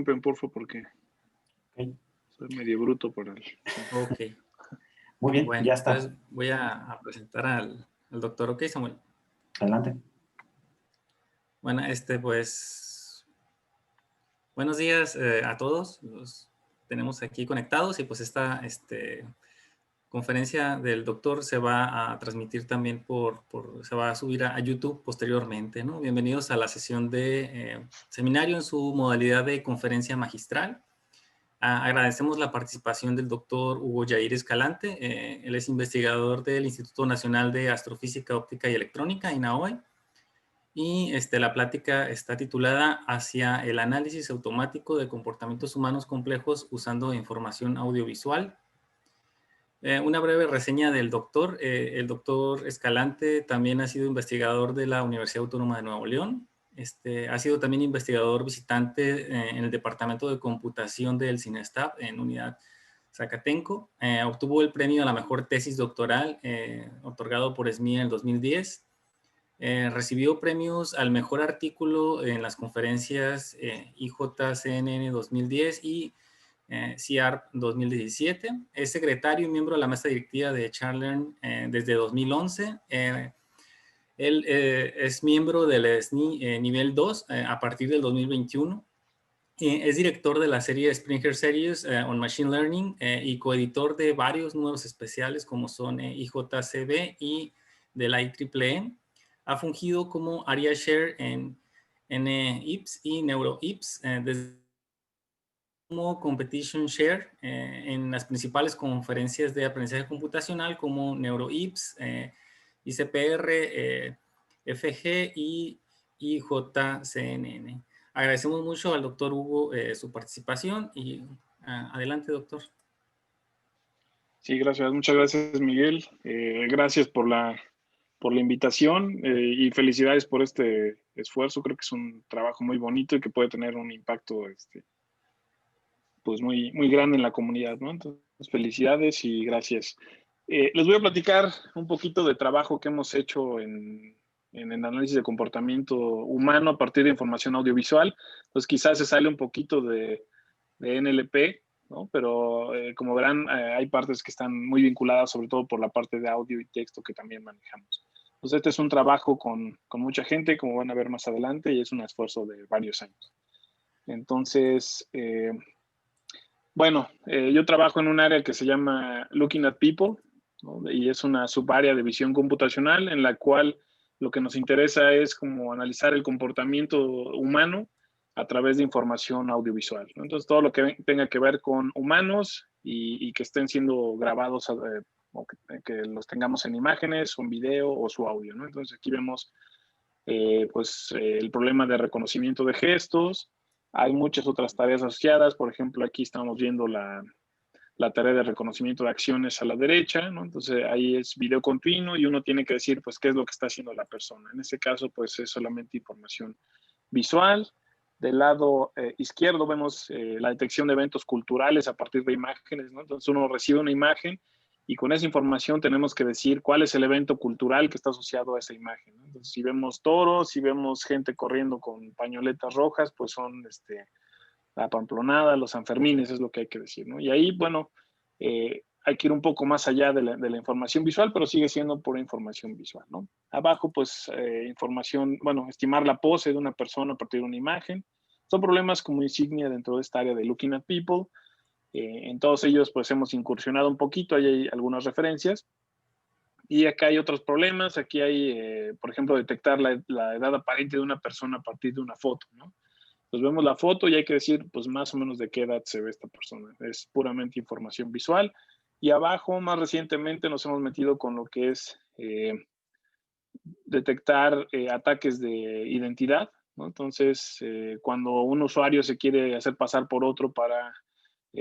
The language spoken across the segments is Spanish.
interrumpen, por favor, porque soy medio bruto por el... Ok. Muy bien, Bueno, ya está. entonces voy a presentar al doctor. Ok, Samuel. Adelante. Bueno, pues, buenos días a todos. Los tenemos aquí conectados y pues esta conferencia del doctor se va a transmitir también se va a subir a YouTube posteriormente, ¿no? Bienvenidos a la sesión de seminario en su modalidad de conferencia magistral. Agradecemos la participación del doctor Hugo Yair Escalante. Él es investigador del Instituto Nacional de Astrofísica Óptica y Electrónica, INAOE. Y la plática está titulada Hacia el análisis automático de comportamientos humanos complejos usando información audiovisual. Una breve reseña del doctor. El doctor Escalante también ha sido investigador de la Universidad Autónoma de Nuevo León. Ha sido también investigador visitante en el Departamento de Computación del CINESTAB en Unidad Zacatenco. Obtuvo el premio a la mejor tesis doctoral otorgado por SMI en el 2010. Recibió premios al mejor artículo en las conferencias IJCNN 2010 y CIARP 2017. Es secretario y miembro de la mesa directiva de Charlearn desde 2011. Él es miembro del SNI nivel 2 a partir del 2021. Es director de la serie Springer Series on Machine Learning y coeditor de varios números especiales como son IJCB y del IEEE. Ha fungido como Area Share en NIPS y NeuroIPS desde como Competition Share en las principales conferencias de aprendizaje computacional como NeuroIPS, ICPR, FG y IJCNN. Agradecemos mucho al doctor Hugo su participación y adelante, doctor. Sí, gracias. Muchas gracias, Miguel. Gracias por la invitación y felicidades por este esfuerzo. Creo que es un trabajo muy bonito y que puede tener un impacto pues muy, muy grande en la comunidad, ¿no? Entonces, felicidades y gracias. Les voy a platicar un poquito de trabajo que hemos hecho en el análisis de comportamiento humano a partir de información audiovisual. Entonces, quizás se sale un poquito de NLP, ¿no? Pero como verán, hay partes que están muy vinculadas, sobre todo por la parte de audio y texto que también manejamos. Entonces, este es un trabajo con mucha gente, como van a ver más adelante, y es un esfuerzo de varios años. Entonces, bueno, yo trabajo en un área que se llama Looking at People, ¿no? Y es una subárea de visión computacional en la cual lo que nos interesa es como analizar el comportamiento humano a través de información audiovisual, ¿no? Entonces, todo lo que tenga que ver con humanos y que estén siendo grabados o que los tengamos en imágenes, un video o su audio, ¿no? Entonces, aquí vemos el problema de reconocimiento de gestos. Hay muchas otras tareas asociadas. Por ejemplo, aquí estamos viendo la tarea de reconocimiento de acciones a la derecha, ¿no? Entonces, ahí es video continuo y uno tiene que decir, pues, qué es lo que está haciendo la persona. En este caso, pues, es solamente información visual. Del lado izquierdo vemos la detección de eventos culturales a partir de imágenes, ¿no? Entonces, uno recibe una imagen y con esa información tenemos que decir cuál es el evento cultural que está asociado a esa imagen, ¿no? Entonces, si vemos toros, si vemos gente corriendo con pañoletas rojas, pues son la Pamplonada, los Sanfermines, es lo que hay que decir, ¿no? Y ahí, bueno, hay que ir un poco más allá de la información visual, pero sigue siendo pura información visual, ¿no? Abajo, pues, información, bueno, estimar la pose de una persona a partir de una imagen. Son problemas como insignia dentro de esta área de Looking at People. En todos ellos, pues, hemos incursionado un poquito, ahí hay algunas referencias. Y acá hay otros problemas. Aquí hay, por ejemplo, detectar la edad aparente de una persona a partir de una foto, ¿no? Pues vemos la foto y hay que decir, pues, más o menos de qué edad se ve esta persona. Es puramente información visual. Y abajo, más recientemente, nos hemos metido con lo que es detectar ataques de identidad, ¿no? Entonces, cuando un usuario se quiere hacer pasar por otro para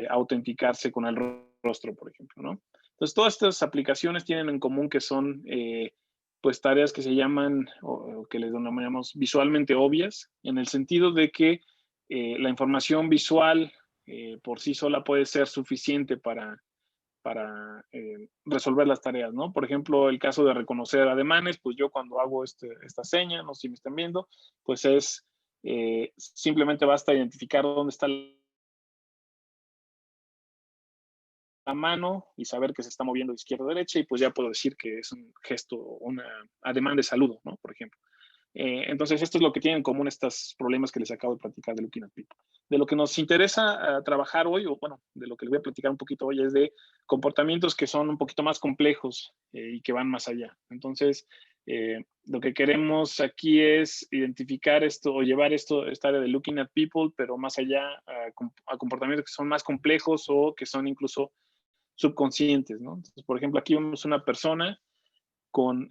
autenticarse con el rostro, por ejemplo, ¿no? Entonces, todas estas aplicaciones tienen en común que son pues tareas que se llaman o que les denominamos visualmente obvias, en el sentido de que la información visual por sí sola puede ser suficiente para resolver las tareas, ¿no? Por ejemplo, el caso de reconocer ademanes, pues yo cuando hago esta seña, no sé si me están viendo, pues es simplemente basta identificar dónde está la mano y saber que se está moviendo de izquierda a derecha, y pues ya puedo decir que es un gesto, una ademán de saludo, ¿no? Por ejemplo. Entonces, esto es lo que tienen en común estos problemas que les acabo de platicar de Looking at People. De lo que nos interesa trabajar hoy, o bueno, de lo que les voy a platicar un poquito hoy, es de comportamientos que son un poquito más complejos y que van más allá. Entonces, lo que queremos aquí es identificar esto o llevar esta área de Looking at People, pero más allá a comportamientos que son más complejos o que son incluso subconscientes, ¿no? Entonces, por ejemplo, aquí vemos una persona con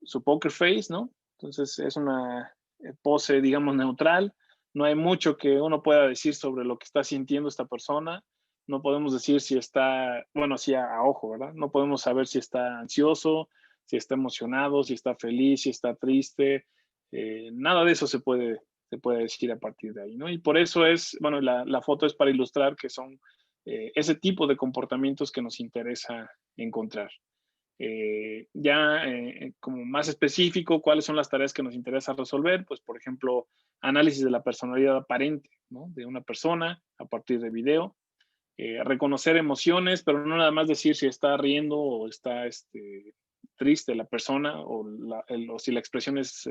su poker face, ¿no? Entonces es una pose, digamos, neutral. No hay mucho que uno pueda decir sobre lo que está sintiendo esta persona. No podemos decir si está, bueno, así a ojo, ¿verdad? No podemos saber si está ansioso, si está emocionado, si está feliz, si está triste. Nada de eso se puede decir a partir de ahí, ¿no? Y por eso es, bueno, la foto es para ilustrar que son ese tipo de comportamientos que nos interesa encontrar. Como más específico, cuáles son las tareas que nos interesa resolver, pues por ejemplo, análisis de la personalidad aparente, ¿no? De una persona a partir de video, reconocer emociones, pero no nada más decir si está riendo o está triste la persona o si la expresión es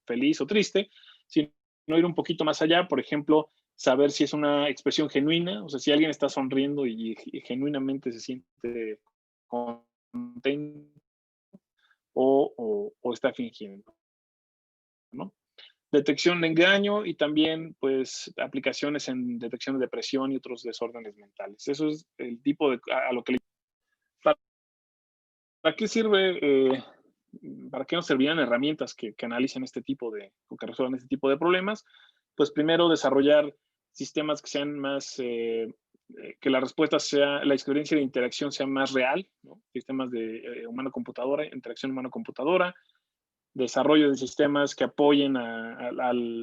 feliz o triste, sino ir un poquito más allá, por ejemplo, saber si es una expresión genuina, o sea, si alguien está sonriendo y genuinamente se siente contento o está fingiendo, ¿no? Detección de engaño y también, pues, aplicaciones en detección de depresión y otros desórdenes mentales. Eso es el tipo de a lo que ¿para qué sirve? ¿Para qué nos servirían herramientas que analicen este tipo o que resuelvan este tipo de problemas? Pues primero desarrollar sistemas que sean más, que la respuesta sea, la experiencia de interacción sea más real, ¿no? Sistemas de humano-computadora, interacción humano-computadora, desarrollo de sistemas que apoyen a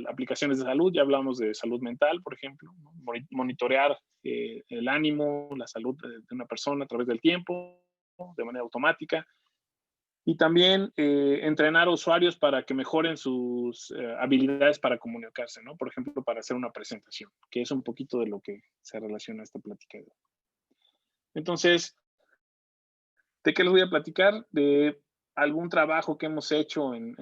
aplicaciones de salud. Ya hablamos de salud mental, por ejemplo, ¿no? Monitorear el ánimo, la salud de una persona a través del tiempo, de manera automática. Y también entrenar a usuarios para que mejoren sus habilidades para comunicarse, ¿no? Por ejemplo, para hacer una presentación, que es un poquito de lo que se relaciona a esta plática de hoy. Entonces, ¿de qué les voy a platicar? De algún trabajo que hemos hecho en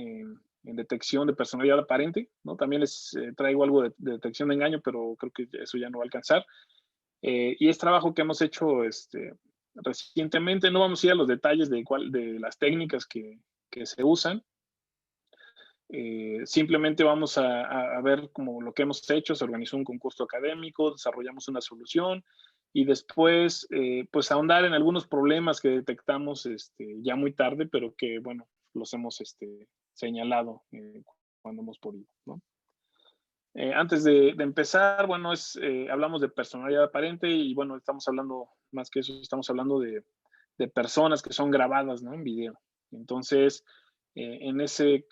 detección de personalidad aparente, ¿no? También les traigo algo de detección de engaño, pero creo que eso ya no va a alcanzar. Y es trabajo que hemos hecho recientemente. No vamos a ir a los detalles de las técnicas que se usan. Simplemente vamos a ver como lo que hemos hecho. Se organizó un concurso académico, desarrollamos una solución y después pues ahondar en algunos problemas que detectamos ya muy tarde, pero que bueno, los hemos señalado cuando hemos podido, ¿no? Antes de empezar, bueno, hablamos de personalidad aparente y bueno, estamos hablando más que eso, estamos hablando de personas que son grabadas, ¿no? En video. Entonces, en ese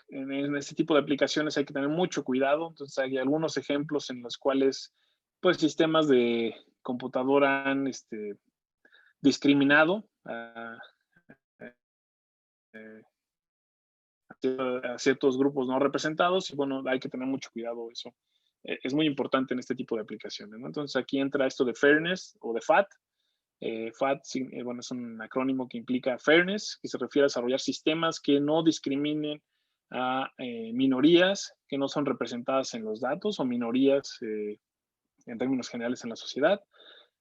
tipo de aplicaciones hay que tener mucho cuidado. Entonces, hay algunos ejemplos en los cuales, pues, sistemas de computadora han discriminado a ciertos grupos no representados y bueno, hay que tener mucho cuidado eso. Es muy importante en este tipo de aplicaciones, ¿no? Entonces aquí entra esto de fairness o de FAT. FAT, bueno, es un acrónimo que implica fairness, que se refiere a desarrollar sistemas que no discriminen a minorías que no son representadas en los datos o minorías en términos generales en la sociedad.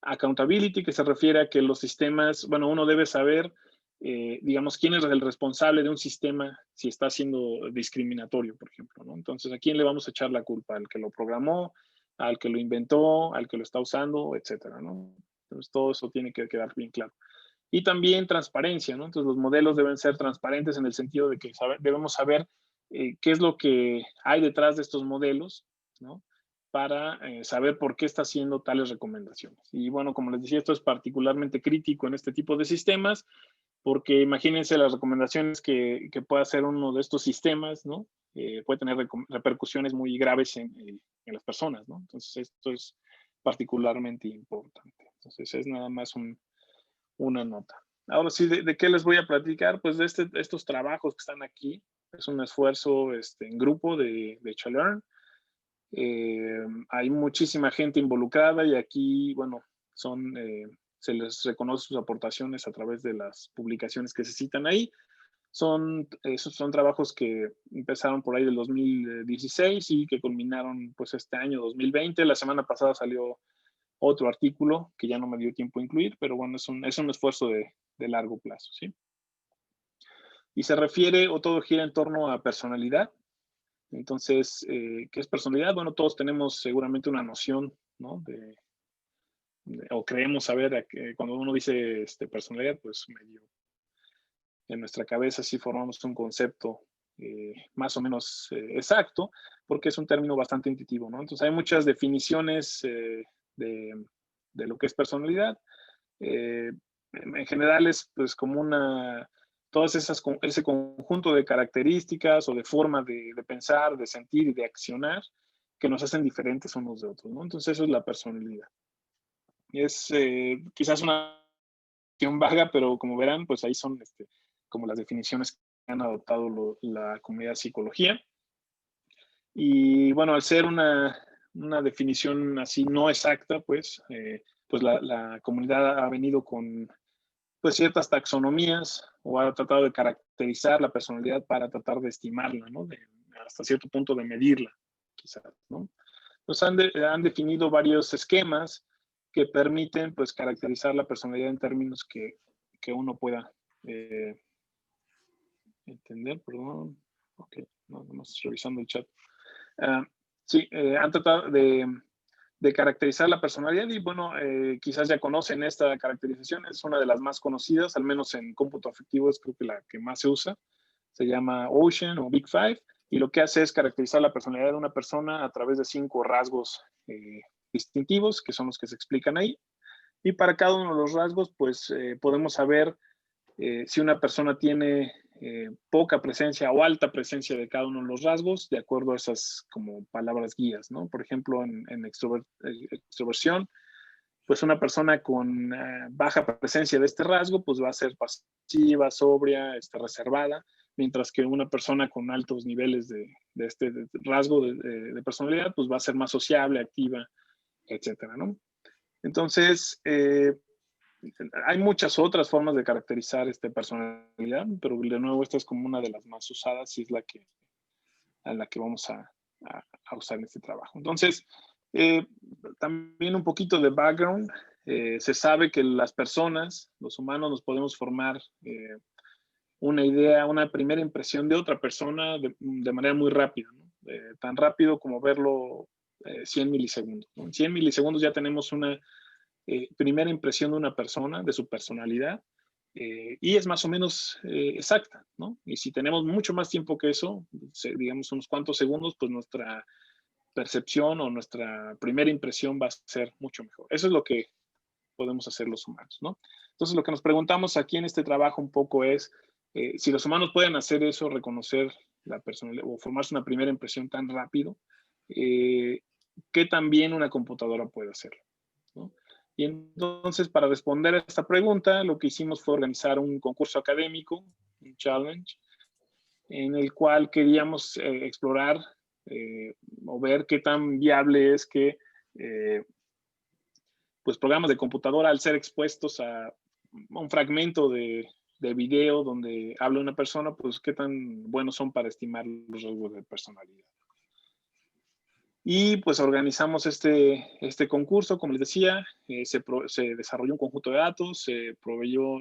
Accountability, que se refiere a que los sistemas, bueno, uno debe saber, digamos, quién es el responsable de un sistema si está siendo discriminatorio, por ejemplo, ¿no? Entonces, ¿a quién le vamos a echar la culpa? ¿Al que lo programó? ¿Al que lo inventó? ¿Al que lo está usando? Etcétera, ¿no? Entonces, todo eso tiene que quedar bien claro. Y también transparencia, ¿no? Entonces, los modelos deben ser transparentes en el sentido de que debemos saber qué es lo que hay detrás de estos modelos, ¿no? Para saber por qué está haciendo tales recomendaciones. Y bueno, como les decía, esto es particularmente crítico en este tipo de sistemas, porque imagínense las recomendaciones que pueda hacer uno de estos sistemas, ¿no? Puede tener repercusiones muy graves en las personas, ¿no? Entonces, esto es particularmente importante. Entonces, es nada más una nota. Ahora sí, ¿de qué les voy a platicar? Pues de estos trabajos que están aquí. Es un esfuerzo en grupo de Chalearn. Hay muchísima gente involucrada y aquí, bueno, se les reconoce sus aportaciones a través de las publicaciones que se citan ahí. Esos son trabajos que empezaron por ahí del 2016 y que culminaron pues este año 2020. La semana pasada salió otro artículo que ya no me dio tiempo a incluir, pero bueno, es un esfuerzo de largo plazo, ¿sí? Y se refiere, o todo gira en torno a personalidad. Entonces, ¿qué es personalidad? Bueno, todos tenemos seguramente una noción, ¿no? O creemos saber que cuando uno dice personalidad, pues medio en nuestra cabeza sí formamos un concepto más o menos exacto, porque es un término bastante intuitivo, ¿no? Entonces hay muchas definiciones de lo que es personalidad. En general es pues como ese conjunto de características o de forma de pensar, de sentir y de accionar que nos hacen diferentes unos de otros, ¿no? Entonces eso es la personalidad. Es quizás una definición vaga, pero como verán, pues ahí son como las definiciones que han adoptado la comunidad de psicología. Y bueno, al ser una definición así no exacta, pues la comunidad ha venido con pues ciertas taxonomías o ha tratado de caracterizar la personalidad para tratar de estimarla, ¿no? Hasta cierto punto de medirla, quizás, ¿no? Entonces han definido varios esquemas que permiten pues caracterizar la personalidad en términos que uno pueda entender, perdón. Ok, no, más revisando el chat. Sí, han tratado de caracterizar la personalidad y bueno, quizás ya conocen esta caracterización, es una de las más conocidas, al menos en cómputo afectivo es creo que la que más se usa, se llama Ocean o Big Five, y lo que hace es caracterizar la personalidad de una persona a través de 5 rasgos distintivos, que son los que se explican ahí, y para cada uno de los rasgos, pues podemos saber si una persona tiene poca presencia o alta presencia de cada uno de los rasgos, de acuerdo a esas como palabras guías, ¿no? Por ejemplo, en extroversión, pues una persona con baja presencia de este rasgo, pues va a ser pasiva, sobria, reservada, mientras que una persona con altos niveles de este rasgo de personalidad, pues va a ser más sociable, activa, etcétera, ¿no? Entonces, hay muchas otras formas de caracterizar personalidad, pero de nuevo esta es como una de las más usadas y es a la que vamos a usar en este trabajo. Entonces, también un poquito de background. Se sabe que las personas, los humanos, nos podemos formar una idea, una primera impresión de otra persona de manera muy rápida, ¿no? Tan rápido como verlo 100 milisegundos, ¿no? En 100 milisegundos ya tenemos una primera impresión de una persona, de su personalidad, y es más o menos exacta, ¿no? Y si tenemos mucho más tiempo que eso, digamos unos cuantos segundos, pues nuestra percepción o nuestra primera impresión va a ser mucho mejor. Eso es lo que podemos hacer los humanos, ¿no? Entonces, lo que nos preguntamos aquí en este trabajo un poco es si los humanos pueden hacer eso, reconocer la personalidad o formarse una primera impresión tan rápido, ¿qué también una computadora puede hacerlo? ¿No? Y entonces, para responder a esta pregunta, lo que hicimos fue organizar un concurso académico, un challenge, en el cual queríamos explorar o ver qué tan viable es que pues programas de computadora, al ser expuestos a un fragmento de video donde habla una persona, pues qué tan buenos son para estimar los rasgos de personalidad. Y pues organizamos este concurso, como les decía, se desarrolló un conjunto de datos, se proveyó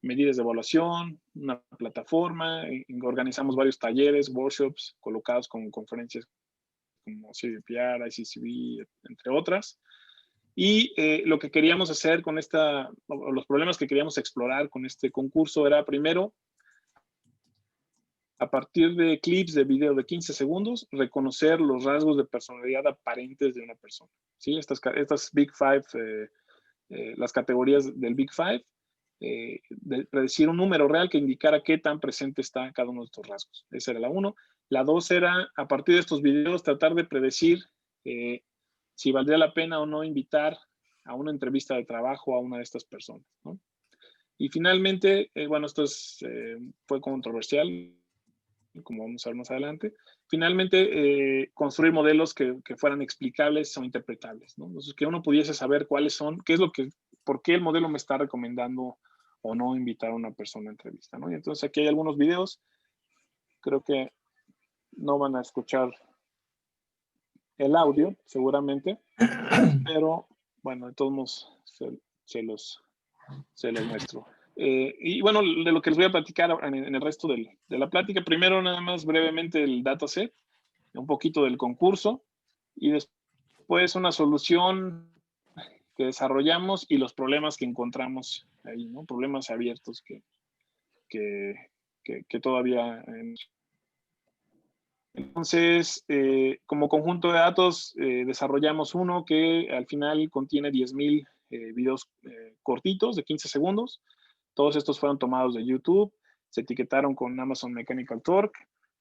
medidas de evaluación, una plataforma, organizamos varios talleres, workshops colocados con conferencias como CVPR, ICCB, entre otras. Y lo que queríamos hacer con los problemas que queríamos explorar con este concurso era primero, a partir de clips de video de 15 segundos, reconocer los rasgos de personalidad aparentes de una persona. ¿Sí? Estas Big Five, las categorías del Big Five, predecir un número real que indicara qué tan presente está cada uno de estos rasgos. Esa era la 1. La 2 era, a partir de estos videos, tratar de predecir si valdría la pena o no invitar a una entrevista de trabajo a una de estas personas, ¿no? Y finalmente, bueno, esto fue controversial, como vamos a ver más adelante. Finalmente, construir modelos que fueran explicables o interpretables, ¿no? Entonces, que uno pudiese saber cuáles son, por qué el modelo me está recomendando o no invitar a una persona a entrevista, ¿no? Y entonces aquí hay algunos videos, creo que no van a escuchar el audio, seguramente, pero bueno, de todos modos se los muestro. Y bueno, de lo que les voy a platicar en el resto de la plática, primero nada más brevemente el dataset, un poquito del concurso y después una solución que desarrollamos y los problemas que encontramos ahí, ¿no? Problemas abiertos que todavía... Entonces, como conjunto de datos, desarrollamos uno que al final contiene 10,000 videos cortitos de 15 segundos. Todos estos fueron tomados de YouTube, se etiquetaron con Amazon Mechanical Turk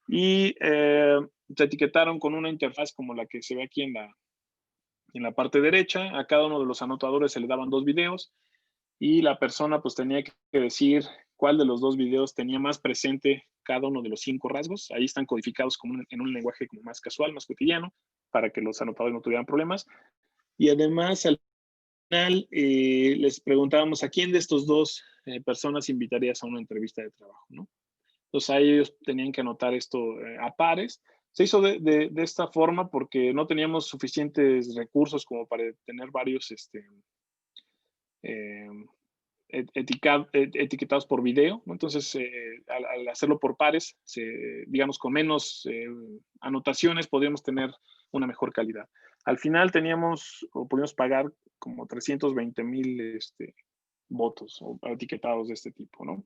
y se etiquetaron con una interfaz como la que se ve aquí en la parte derecha. A cada uno de los anotadores se le daban 2 videos y la persona pues tenía que decir cuál de los 2 videos tenía más presente cada uno de los 5 rasgos. Ahí están codificados como en un lenguaje como más casual, más cotidiano, para que los anotadores no tuvieran problemas. Y además, al final, les preguntábamos a quién de estos 2 personas invitarías a una entrevista de trabajo, ¿no? Entonces, ahí ellos tenían que anotar esto a pares. Se hizo de esta forma porque no teníamos suficientes recursos como para tener varios etiquetados por video, ¿no? Entonces, al hacerlo por pares, digamos, con menos anotaciones, podríamos tener una mejor calidad. Al final pudimos pagar como 320,000 votos o etiquetados de este tipo, ¿no?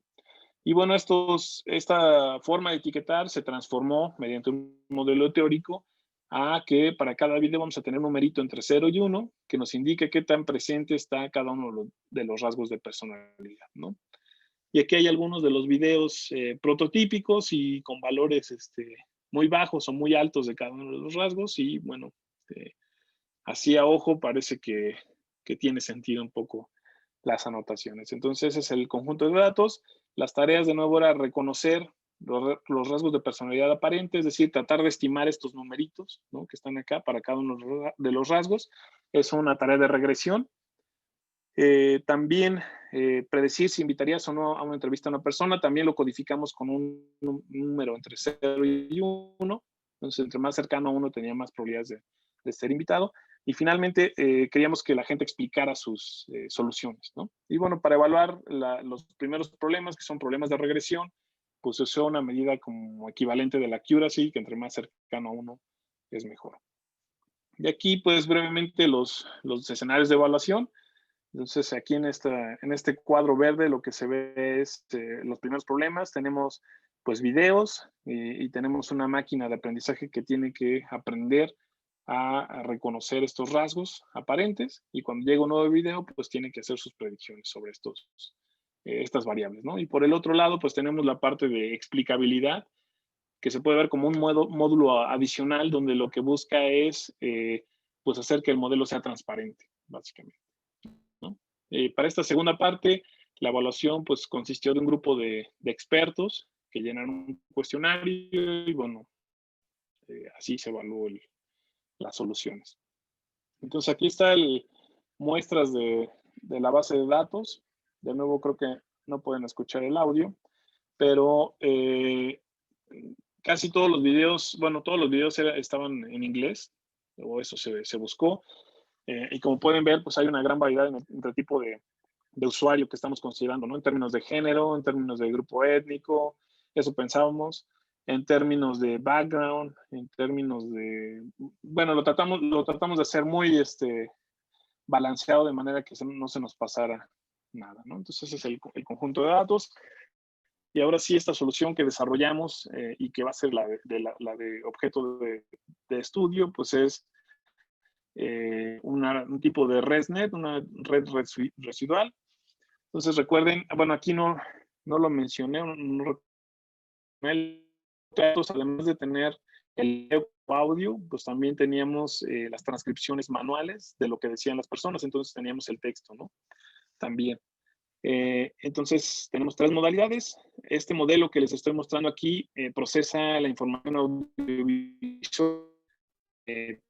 Y bueno, esta forma de etiquetar se transformó mediante un modelo teórico a que para cada video vamos a tener un numerito entre 0 y 1 que nos indique qué tan presente está cada uno de los rasgos de personalidad, ¿no? Y aquí hay algunos de los videos prototípicos y con valores muy bajos o muy altos de cada uno de los rasgos y bueno, así a ojo parece que tiene sentido un poco las anotaciones. Entonces, ese es el conjunto de datos. Las tareas, de nuevo, era reconocer los rasgos de personalidad aparente, es decir, tratar de estimar estos numeritos, ¿no?, que están acá para cada uno de los rasgos. Es una tarea de regresión. También predecir si invitarías o no a una entrevista a una persona. También lo codificamos con un número entre 0 y 1. Entonces, entre más cercano a 1 tenía más probabilidades de ser invitado. Y finalmente, queríamos que la gente explicara sus soluciones, ¿no? Y bueno, para evaluar los primeros problemas, que son problemas de regresión, pues se usó una medida como equivalente de la accuracy, que entre más cercano a 1 es mejor. Y aquí, pues brevemente, los escenarios de evaluación. Entonces, aquí en este cuadro verde lo que se ve es los primeros problemas. Tenemos pues videos y tenemos una máquina de aprendizaje que tiene que aprender a reconocer estos rasgos aparentes y cuando llega un nuevo video pues tiene que hacer sus predicciones sobre estas variables, ¿no? Y por el otro lado pues tenemos la parte de explicabilidad que se puede ver como un módulo adicional donde lo que busca es pues hacer que el modelo sea transparente, básicamente, ¿no? Para esta segunda parte, la evaluación pues consistió de un grupo de expertos que llenaron un cuestionario y bueno, así se evaluó las soluciones. Entonces aquí está muestras de la base de datos. De nuevo creo que no pueden escuchar el audio, pero casi todos los videos, bueno, todos los videos estaban en inglés, o eso se buscó. Y como pueden ver, pues hay una gran variedad entre tipo de usuario que estamos considerando, ¿no? En términos de género, en términos de grupo étnico, eso pensábamos, en términos de background, en términos de, bueno, lo tratamos de hacer muy balanceado de manera que no se nos pasara nada, ¿no? Entonces ese es el conjunto de datos. Y ahora sí, esta solución que desarrollamos y que va a ser la de objeto de estudio, pues es un tipo de ResNet, una red residual. Entonces recuerden, bueno, aquí no lo mencioné, además de tener el audio, pues también teníamos las transcripciones manuales de lo que decían las personas, entonces teníamos el texto, ¿no? También. Entonces, tenemos 3 modalidades. Este modelo que les estoy mostrando aquí procesa la información audiovisual. De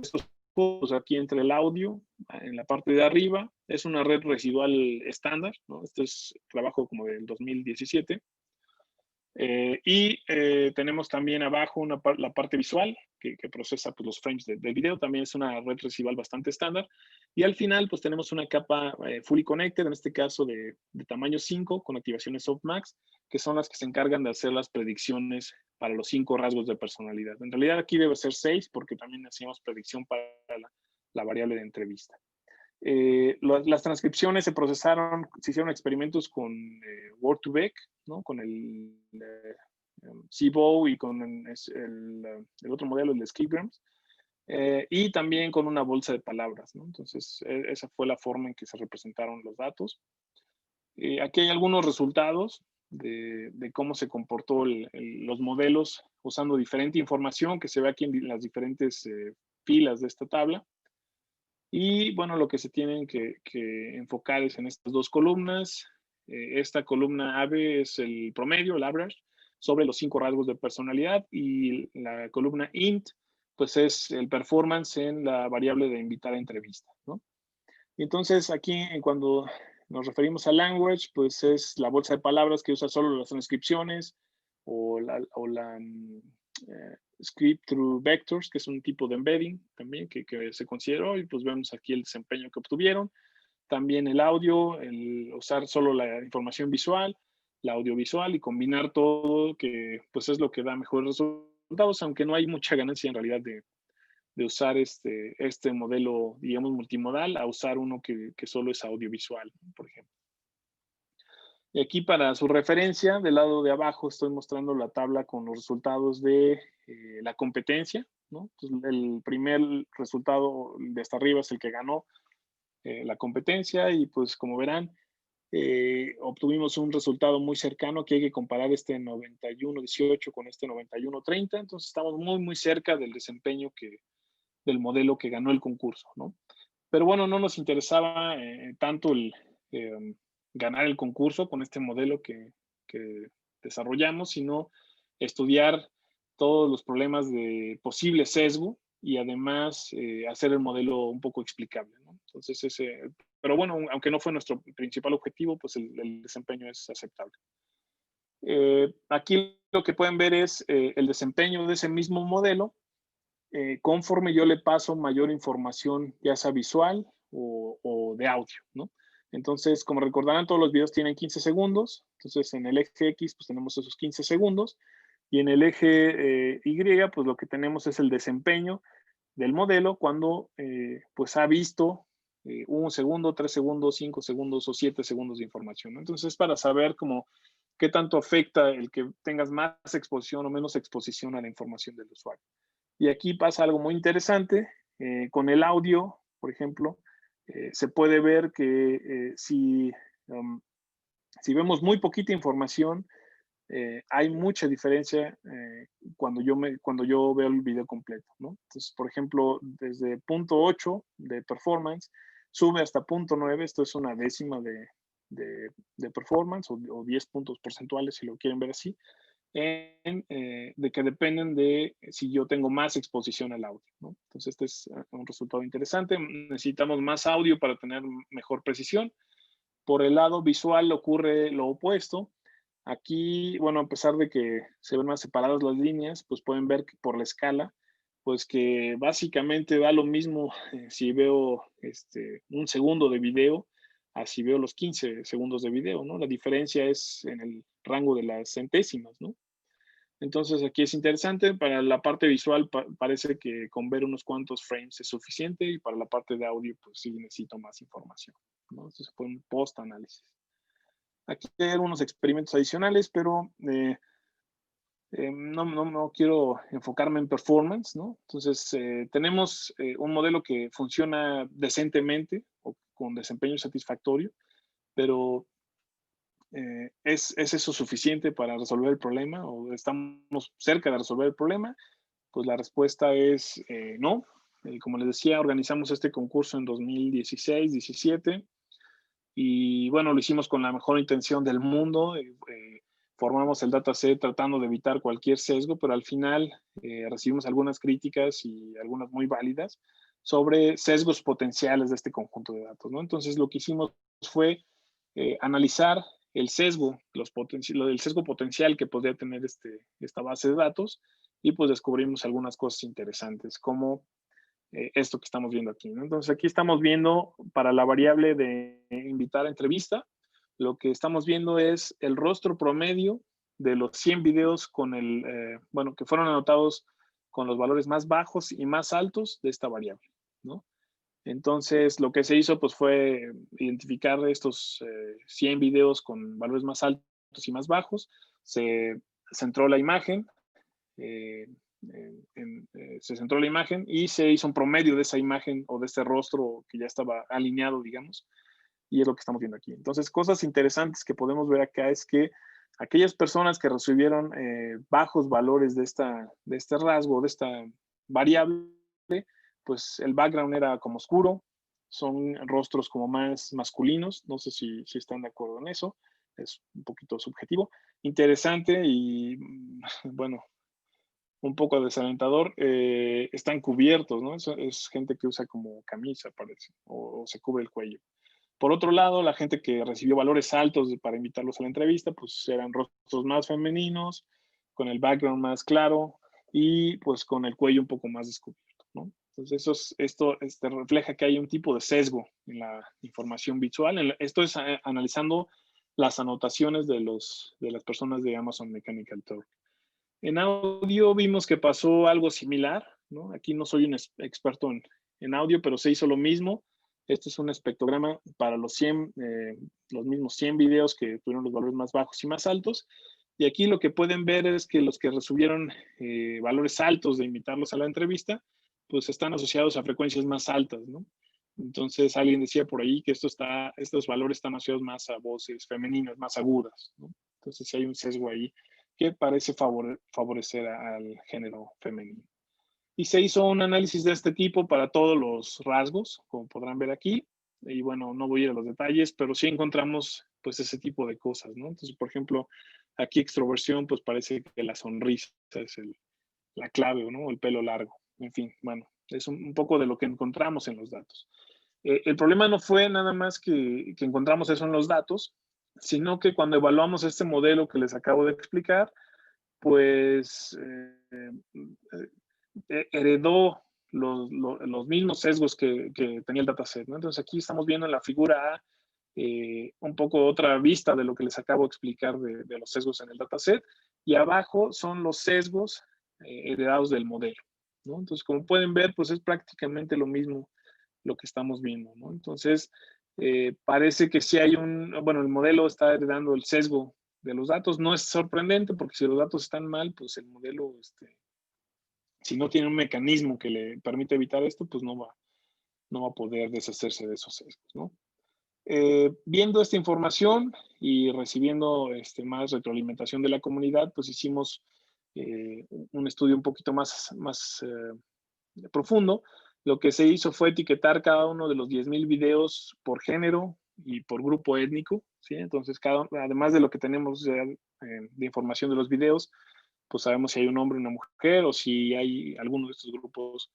estos puntos aquí entre el audio, en la parte de arriba, es una red residual estándar, ¿no? Este es trabajo como del 2017. Tenemos también abajo la parte visual que procesa pues, los frames de video. También es una red residual bastante estándar. Y al final pues tenemos una capa fully connected, en este caso de tamaño 5 con activaciones softmax, que son las que se encargan de hacer las predicciones para los 5 rasgos de personalidad. En realidad aquí debe ser 6 porque también hacíamos predicción para la variable de entrevista. Las transcripciones se procesaron, se hicieron experimentos con Word2Vec, ¿no? Con el CBOW y con el otro modelo, el Skillgrams, y también con una bolsa de palabras, ¿no? Entonces, esa fue la forma en que se representaron los datos. Aquí hay algunos resultados de cómo se comportó los modelos usando diferente información que se ve aquí en las diferentes filas de esta tabla. Y bueno, lo que se tienen que enfocar es en estas 2 columnas. Esta columna AB es el promedio, el average, sobre los 5 rasgos de personalidad, y la columna int, pues es el performance en la variable de invitar a entrevista, ¿no? Y entonces aquí, cuando nos referimos a language, pues es la bolsa de palabras que usa solo las transcripciones o la script through vectors, que es un tipo de embedding también que se consideró, y pues vemos aquí el desempeño que obtuvieron. También el audio, el usar solo la información visual, la audiovisual y combinar todo, que pues es lo que da mejores resultados, aunque no hay mucha ganancia en realidad de usar este modelo, digamos, multimodal a usar uno que solo es audiovisual, por ejemplo. Y aquí para su referencia, del lado de abajo estoy mostrando la tabla con los resultados de la competencia, ¿no? Entonces, el primer resultado de hasta arriba es el que ganó la competencia y pues como verán, obtuvimos un resultado muy cercano, que hay que comparar este 91-18 con este 91-30, entonces estamos muy cerca del desempeño del modelo que ganó el concurso, ¿no? Pero bueno, no nos interesaba tanto el ganar el concurso con este modelo que desarrollamos, sino estudiar todos los problemas de posible sesgo y además hacer el modelo un poco explicable, ¿no? Entonces, pero bueno, aunque no fue nuestro principal objetivo, pues el desempeño es aceptable. Aquí lo que pueden ver es el desempeño de ese mismo modelo conforme yo le paso mayor información, ya sea visual o de audio, ¿no? Entonces, como recordarán, todos los videos tienen 15 segundos. Entonces, en el eje X, pues tenemos esos 15 segundos. Y en el eje Y, pues lo que tenemos es el desempeño del modelo cuando pues ha visto 1 segundo, 3 segundos, 5 segundos o 7 segundos de información, ¿no? Entonces, para saber cómo qué tanto afecta el que tengas más exposición o menos exposición a la información del usuario. Y aquí pasa algo muy interesante. Con el audio, por ejemplo, se puede ver que si vemos muy poquita información, hay mucha diferencia cuando yo veo el video completo, ¿no? Entonces, por ejemplo, desde punto 8 de performance sube hasta punto 9, esto es una décima de performance o 10 puntos porcentuales, si lo quieren ver así, de que dependen de si yo tengo más exposición al audio, ¿no? Entonces, este es un resultado interesante. Necesitamos más audio para tener mejor precisión. Por el lado visual ocurre lo opuesto. Aquí, bueno, a pesar de que se ven más separadas las líneas, pues pueden ver que por la escala, pues que básicamente da lo mismo si veo 1 segundo de video a si veo los 15 segundos de video, ¿no? La diferencia es en el rango de las centésimas, ¿no? Entonces aquí es interesante, para la parte visual parece que con ver unos cuantos frames es suficiente, y para la parte de audio pues sí necesito más información, ¿no? Entonces fue un post-análisis. Aquí hay algunos experimentos adicionales, pero no quiero enfocarme en performance, ¿no? Entonces tenemos un modelo que funciona decentemente o con desempeño satisfactorio, pero ¿es eso suficiente para resolver el problema o estamos cerca de resolver el problema? Pues la respuesta es no. Como les decía, organizamos este concurso en 2016-17. Y bueno, lo hicimos con la mejor intención del mundo. Formamos el dataset tratando de evitar cualquier sesgo, pero al final recibimos algunas críticas y algunas muy válidas sobre sesgos potenciales de este conjunto de datos, ¿no? Entonces, lo que hicimos fue analizar el sesgo, el sesgo potencial que podría tener esta base de datos, y pues descubrimos algunas cosas interesantes, como esto que estamos viendo aquí, ¿no? Entonces, aquí estamos viendo para la variable de invitar a entrevista, lo que estamos viendo es el rostro promedio de los 100 videos con bueno, que fueron anotados con los valores más bajos y más altos de esta variable, ¿no? Entonces, lo que se hizo pues fue identificar estos 100 videos con valores más altos y más bajos, se centró la imagen, se centró la imagen y se hizo un promedio de esa imagen o de este rostro que ya estaba alineado, digamos, y es lo que estamos viendo aquí. Entonces, cosas interesantes que podemos ver acá es que aquellas personas que recibieron bajos valores de este rasgo, de esta variable, pues el background era como oscuro, son rostros como más masculinos, no sé si están de acuerdo en eso, es un poquito subjetivo, interesante y bueno, un poco desalentador, están cubiertos, ¿no? Es gente que usa como camisa, parece, o se cubre el cuello. Por otro lado, la gente que recibió valores altos para invitarlos a la entrevista, pues eran rostros más femeninos, con el background más claro y pues con el cuello un poco más descubierto, ¿no? Entonces, esto refleja que hay un tipo de sesgo en la información visual. Esto es analizando las anotaciones de las personas de Amazon Mechanical Turk. En audio vimos que pasó algo similar, ¿no? Aquí no soy un experto en audio, pero se hizo lo mismo. Este es un espectrograma para los mismos 100 videos que tuvieron los valores más bajos y más altos. Y aquí lo que pueden ver es que los que recibieron valores altos de invitarlos a la entrevista, pues están asociados a frecuencias más altas, ¿no? Entonces alguien decía por ahí que estos valores están asociados más a voces femeninas, más agudas, ¿no? Entonces sí hay un sesgo ahí que parece favorecer al género femenino. Y se hizo un análisis de este tipo para todos los rasgos, como podrán ver aquí. Y bueno, no voy a ir a los detalles, pero sí encontramos pues ese tipo de cosas, ¿no? Entonces, por ejemplo, aquí extroversión, pues parece que la sonrisa es la clave, ¿no? El pelo largo. En fin, bueno, es un poco de lo que encontramos en los datos. El problema no fue nada más que encontramos eso en los datos, sino que cuando evaluamos este modelo que les acabo de explicar, pues heredó los mismos sesgos que tenía el dataset, ¿no? Entonces aquí estamos viendo en la figura A un poco otra vista de lo que les acabo de explicar de los sesgos en el dataset, y abajo son los sesgos heredados del modelo, ¿no? Entonces, como pueden ver, pues es prácticamente lo mismo lo que estamos viendo, ¿no? Entonces, parece que sí hay bueno, el modelo está heredando el sesgo de los datos. No es sorprendente porque si los datos están mal, pues el modelo, si no tiene un mecanismo que le permita evitar esto, pues no va a poder deshacerse de esos sesgos, ¿no? Viendo esta información y recibiendo más retroalimentación de la comunidad, pues hicimos un estudio un poquito más profundo. Lo que se hizo fue etiquetar cada uno de los 10,000 videos por género y por grupo étnico, ¿sí? Entonces, además de lo que tenemos de información de los videos, pues sabemos si hay un hombre o una mujer o si hay alguno de estos grupos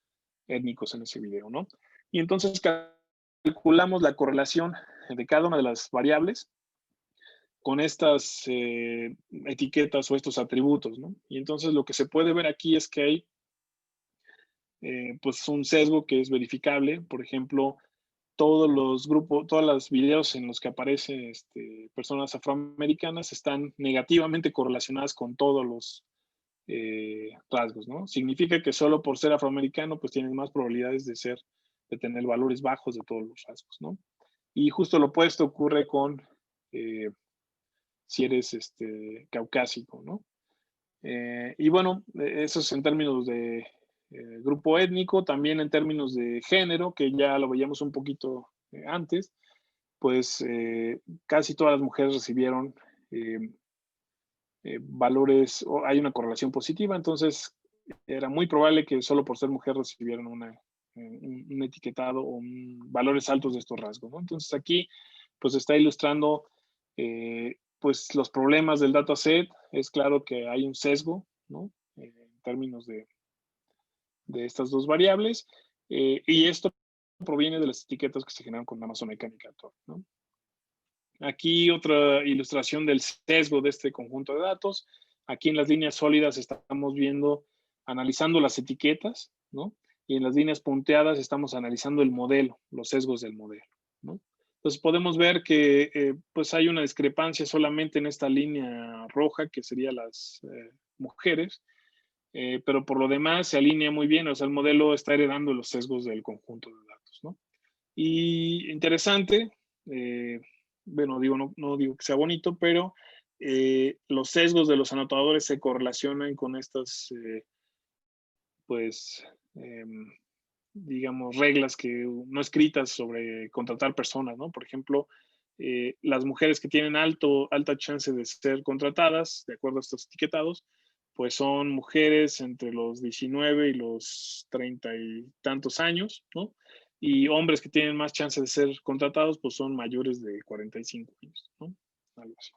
étnicos en ese video, ¿no? Y entonces calculamos la correlación de cada una de las variables con estas etiquetas o estos atributos, ¿no? Y entonces lo que se puede ver aquí es que hay pues un sesgo que es verificable. Por ejemplo, todos los videos en los que aparecen personas afroamericanas están negativamente correlacionadas con todos los rasgos, ¿no? Significa que solo por ser afroamericano, pues tienes más probabilidades de tener valores bajos de todos los rasgos, ¿no? Y justo lo opuesto ocurre con si eres caucásico, ¿no? Y bueno, eso es en términos de grupo étnico, también en términos de género, que ya lo veíamos un poquito antes, pues casi todas las mujeres recibieron valores, o hay una correlación positiva, entonces era muy probable que solo por ser mujer recibieran un etiquetado o valores altos de estos rasgos, ¿no? Entonces aquí pues está ilustrando pues los problemas del dataset. Es claro que hay un sesgo, ¿no? En términos de estas dos variables, y esto proviene de las etiquetas que se generan con Amazon Mechanical Turk, ¿no? Aquí otra ilustración del sesgo de este conjunto de datos. Aquí en las líneas sólidas estamos viendo, analizando las etiquetas, ¿no? Y en las líneas punteadas estamos analizando el modelo, los sesgos del modelo, ¿no? Entonces podemos ver que pues hay una discrepancia solamente en esta línea roja, que serían las mujeres, pero por lo demás se alinea muy bien, o sea, el modelo está heredando los sesgos del conjunto de datos, ¿no? Y interesante, bueno, digo, no digo que sea bonito, pero los sesgos de los anotadores se correlacionan con estas, pues, digamos, reglas que no escritas sobre contratar personas, ¿no? Por ejemplo, las mujeres que tienen alta chance de ser contratadas, de acuerdo a estos etiquetados, pues son mujeres entre los 19 y los 30 y tantos años, ¿no? Y hombres que tienen más chance de ser contratados, pues son mayores de 45 años, ¿no? Algo así.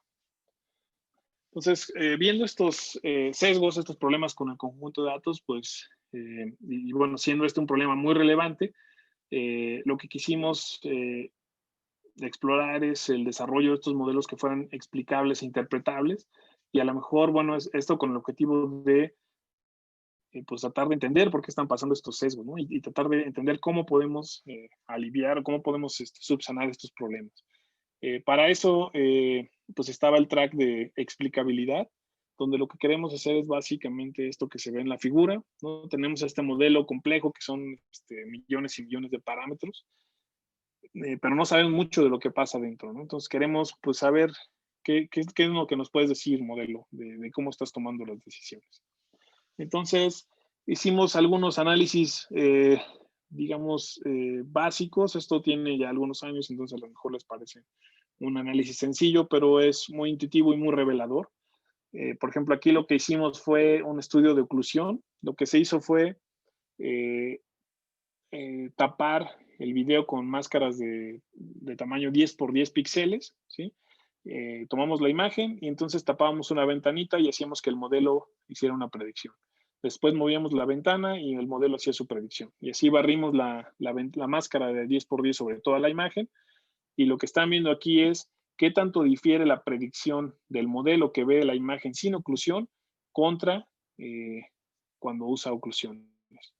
Entonces, viendo estos sesgos, estos problemas con el conjunto de datos, pues, y bueno, siendo este un problema muy relevante, lo que quisimos explorar es el desarrollo de estos modelos que fueran explicables e interpretables, y a lo mejor, bueno, esto con el objetivo de pues tratar de entender por qué están pasando estos sesgos, ¿no? Y tratar de entender cómo podemos aliviar o cómo podemos subsanar estos problemas. Para eso, pues estaba el track de explicabilidad, donde lo que queremos hacer es básicamente esto que se ve en la figura, ¿no? Tenemos este modelo complejo que son millones y millones de parámetros, pero no sabemos mucho de lo que pasa dentro, ¿no? Entonces queremos pues saber qué es lo que nos puedes decir, modelo, de cómo estás tomando las decisiones. Entonces hicimos algunos análisis, digamos, básicos. Esto tiene ya algunos años, entonces a lo mejor les parece un análisis sencillo, pero es muy intuitivo y muy revelador. Por ejemplo, aquí lo que hicimos fue un estudio de oclusión. Lo que se hizo fue tapar el video con máscaras de tamaño 10 por 10 píxeles, ¿sí? Tomamos la imagen y entonces tapábamos una ventanita y hacíamos que el modelo hiciera una predicción. Después movíamos la ventana y el modelo hacía su predicción. Y así barrimos la máscara de 10 por 10 sobre toda la imagen. Y lo que están viendo aquí es qué tanto difiere la predicción del modelo que ve la imagen sin oclusión contra cuando usa oclusiones,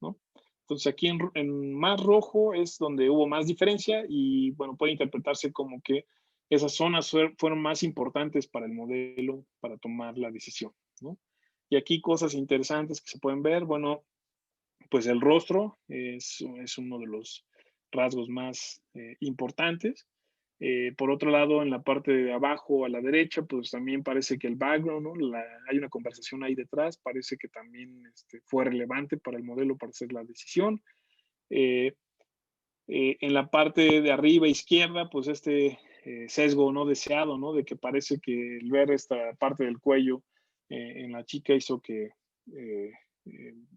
¿no? Entonces aquí en más rojo es donde hubo más diferencia y bueno, puede interpretarse como que esas zonas fueron más importantes para el modelo para tomar la decisión, ¿no? Y aquí cosas interesantes que se pueden ver, bueno, pues el rostro es uno de los rasgos más importantes. Por otro lado, en la parte de abajo a la derecha, pues también parece que el background, ¿no? Hay una conversación ahí detrás, parece que también fue relevante para el modelo para hacer la decisión. En la parte de arriba izquierda, pues sesgo no deseado, ¿no? De que parece que el ver esta parte del cuello en la chica hizo que,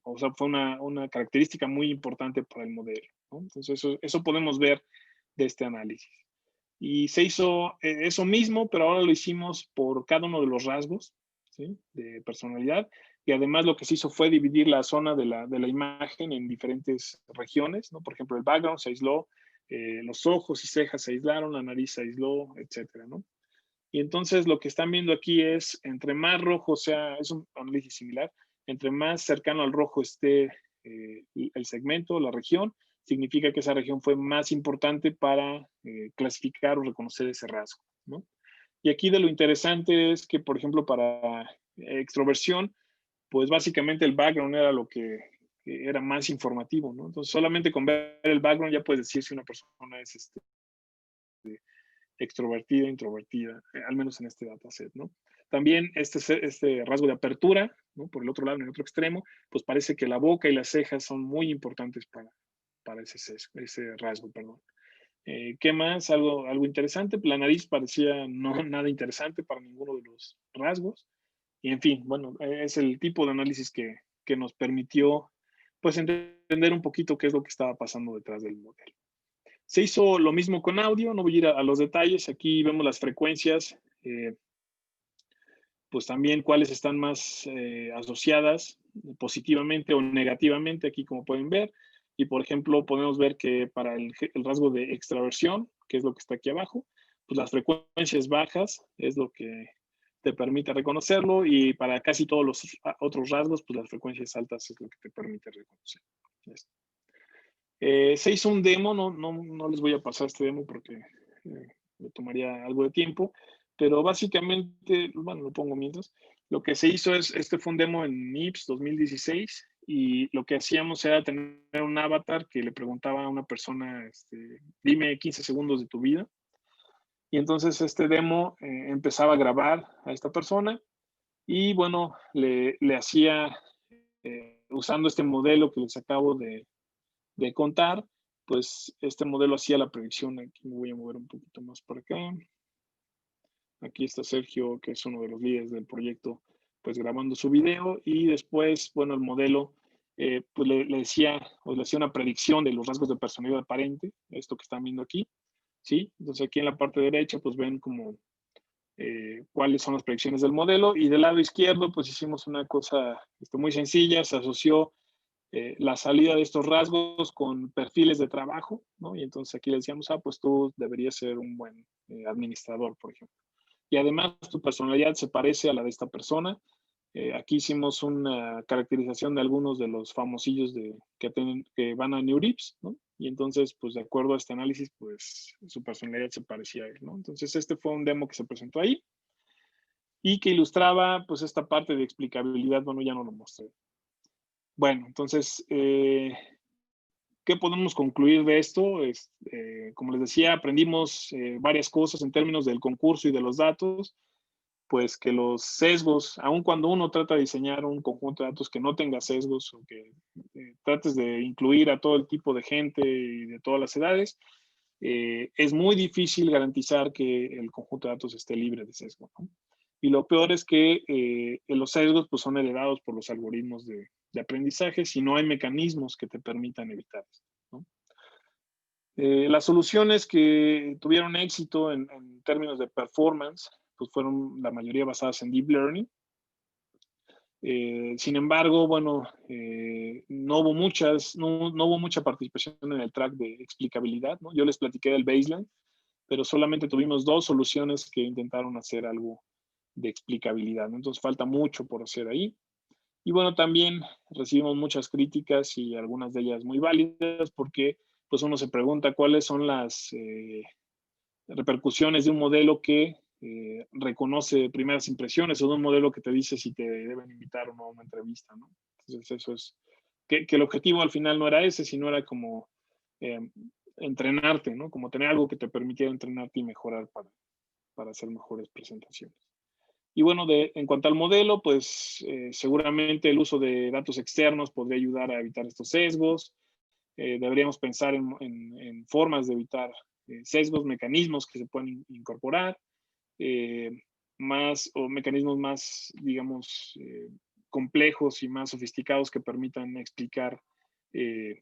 o sea, fue una característica muy importante para el modelo, ¿no? Entonces, eso podemos ver de este análisis. Y se hizo eso mismo, pero ahora lo hicimos por cada uno de los rasgos, ¿sí? De personalidad. Y además lo que se hizo fue dividir la zona de la imagen en diferentes regiones, ¿no? Por ejemplo, el background se aisló, los ojos y cejas se aislaron, la nariz se aisló, etcétera, ¿no? Y entonces lo que están viendo aquí es, entre más rojo sea, es un análisis similar, entre más cercano al rojo esté el segmento, la región, significa que esa región fue más importante para clasificar o reconocer ese rasgo, ¿no? Y aquí de lo interesante es que, por ejemplo, para extroversión, pues básicamente el background era lo que era más informativo, ¿no? Entonces solamente con ver el background ya puedes decir si una persona es extrovertida, introvertida, al menos en este dataset, ¿no? También este rasgo de apertura, ¿no? Por el otro lado, en el otro extremo, pues parece que la boca y las cejas son muy importantes para ese rasgo, perdón. ¿Qué más? Algo interesante. La nariz parecía no nada interesante para ninguno de los rasgos. Y en fin, bueno, es el tipo de análisis que nos permitió pues entender un poquito qué es lo que estaba pasando detrás del modelo. Se hizo lo mismo con audio, no voy a ir a los detalles. Aquí vemos las frecuencias, pues también cuáles están más asociadas positivamente o negativamente, aquí como pueden ver. Y por ejemplo, podemos ver que para el rasgo de extraversión, que es lo que está aquí abajo, pues las frecuencias bajas es lo que te permite reconocerlo, y para casi todos los otros rasgos, pues las frecuencias altas es lo que te permite reconocer esto. Se hizo un demo, no les voy a pasar este demo porque me tomaría algo de tiempo, pero básicamente, bueno, lo pongo mientras. Lo que se hizo este fue un demo en NIPS 2016, y lo que hacíamos era tener un avatar que le preguntaba a una persona, dime 15 segundos de tu vida. Y entonces este demo empezaba a grabar a esta persona, y bueno, le hacía, usando este modelo que les acabo de contar, pues este modelo hacía la predicción. Aquí me voy a mover un poquito más por acá. Aquí está Sergio, que es uno de los líderes del proyecto, pues grabando su video, y después, bueno, el modelo pues le decía, o le hacía una predicción de los rasgos de personalidad aparente, esto que están viendo aquí, ¿sí? Entonces aquí en la parte derecha pues ven como cuáles son las predicciones del modelo, y del lado izquierdo pues hicimos una cosa muy sencilla. Se asoció la salida de estos rasgos con perfiles de trabajo, ¿no? Y entonces aquí le decíamos, pues tú deberías ser un buen administrador, por ejemplo. Y además tu personalidad se parece a la de esta persona. Aquí hicimos una caracterización de algunos de los famosillos que van a NeurIPS, ¿no? Y entonces, pues de acuerdo a este análisis, pues su personalidad se parecía a él, ¿no? Entonces este fue un demo que se presentó ahí y que ilustraba pues esta parte de explicabilidad. Bueno, ya no lo mostré. Bueno, entonces, ¿qué podemos concluir de esto? Como les decía, aprendimos varias cosas en términos del concurso y de los datos, pues que los sesgos, aun cuando uno trata de diseñar un conjunto de datos que no tenga sesgos, o que trates de incluir a todo el tipo de gente y de todas las edades, es muy difícil garantizar que el conjunto de datos esté libre de sesgo, ¿no? Y lo peor es que los sesgos pues, son heredados por los algoritmos de aprendizaje si no hay mecanismos que te permitan evitar esto, ¿no? Las soluciones que tuvieron éxito en términos de performance pues fueron la mayoría basadas en Deep Learning. Sin embargo, bueno, no hubo mucha participación en el track de explicabilidad, ¿no? Yo les platiqué del baseline, pero solamente tuvimos 2 soluciones que intentaron hacer algo de explicabilidad, ¿no? Entonces falta mucho por hacer ahí. Y bueno, también recibimos muchas críticas, y algunas de ellas muy válidas, porque pues uno se pregunta cuáles son las repercusiones de un modelo que reconoce primeras impresiones, o de un modelo que te dice si te deben invitar o no a una entrevista, ¿no? Entonces eso es, que el objetivo al final no era ese, sino era como eh, entrenarte, ¿no? Como tener algo que te permitiera entrenarte y mejorar para hacer mejores presentaciones. Y bueno, en cuanto al modelo, pues seguramente el uso de datos externos podría ayudar a evitar estos sesgos. Deberíamos pensar en formas de evitar sesgos, mecanismos que se pueden incorporar, mecanismos más, digamos, complejos y más sofisticados que permitan explicar en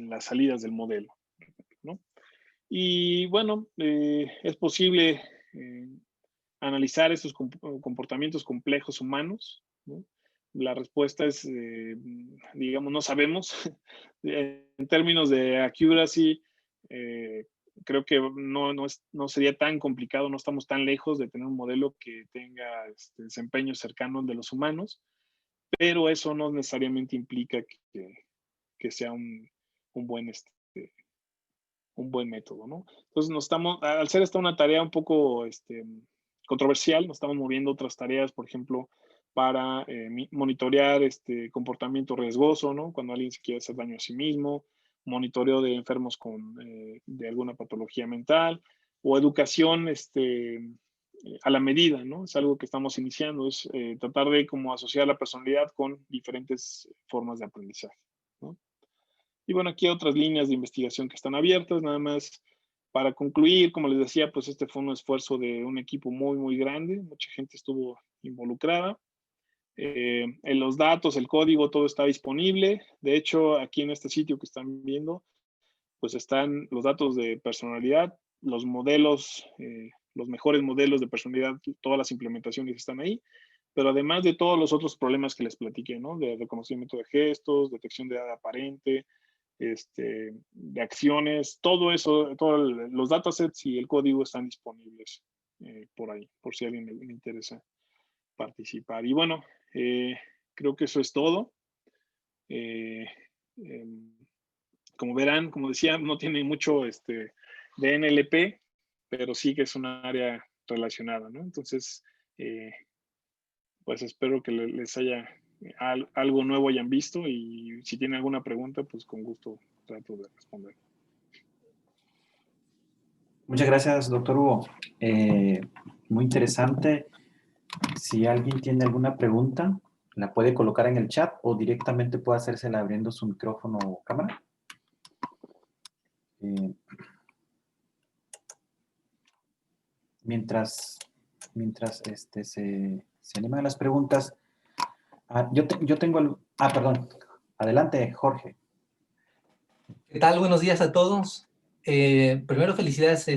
las salidas del modelo, ¿no? Y bueno, es posible analizar estos comportamientos complejos humanos, ¿no? La respuesta es, digamos, no sabemos. En términos de accuracy, creo que no sería tan complicado, no estamos tan lejos de tener un modelo que tenga desempeño cercano al de los humanos, pero eso no necesariamente implica que sea un buen, un buen método, ¿no? Entonces al ser esta una tarea un poco controversial, nos estamos moviendo otras tareas, por ejemplo, para monitorear comportamiento riesgoso, ¿no? Cuando alguien se quiere hacer daño a sí mismo, monitoreo de enfermos de alguna patología mental, o educación a la medida, ¿no? Es algo que estamos iniciando, es tratar de como asociar la personalidad con diferentes formas de aprendizaje, ¿no? Y bueno, aquí hay otras líneas de investigación que están abiertas. Nada más para concluir, como les decía, pues este fue un esfuerzo de un equipo muy, muy grande. Mucha gente estuvo involucrada. En los datos, el código, todo está disponible. De hecho, aquí en este sitio que están viendo, pues están los datos de personalidad, los modelos, los mejores modelos de personalidad, todas las implementaciones están ahí, pero además de todos los otros problemas que les platiqué, ¿no? De reconocimiento de gestos, detección de edad aparente, de acciones, todo eso, todos los datasets y el código están disponibles por ahí, por si a alguien le interesa participar. Y bueno, creo que eso es todo. Como verán, como decía, no tiene mucho de NLP, pero sí que es un área relacionada, ¿no? Entonces, pues espero que les haya algo nuevo hayan visto, y si tienen alguna pregunta, pues con gusto trato de responder. Muchas gracias, doctor Hugo. Muy interesante. Si alguien tiene alguna pregunta, la puede colocar en el chat o directamente puede hacérsela abriendo su micrófono o cámara. Mientras se animan las preguntas, yo tengo perdón. Adelante, Jorge. ¿Qué tal? Buenos días a todos. Primero, felicidades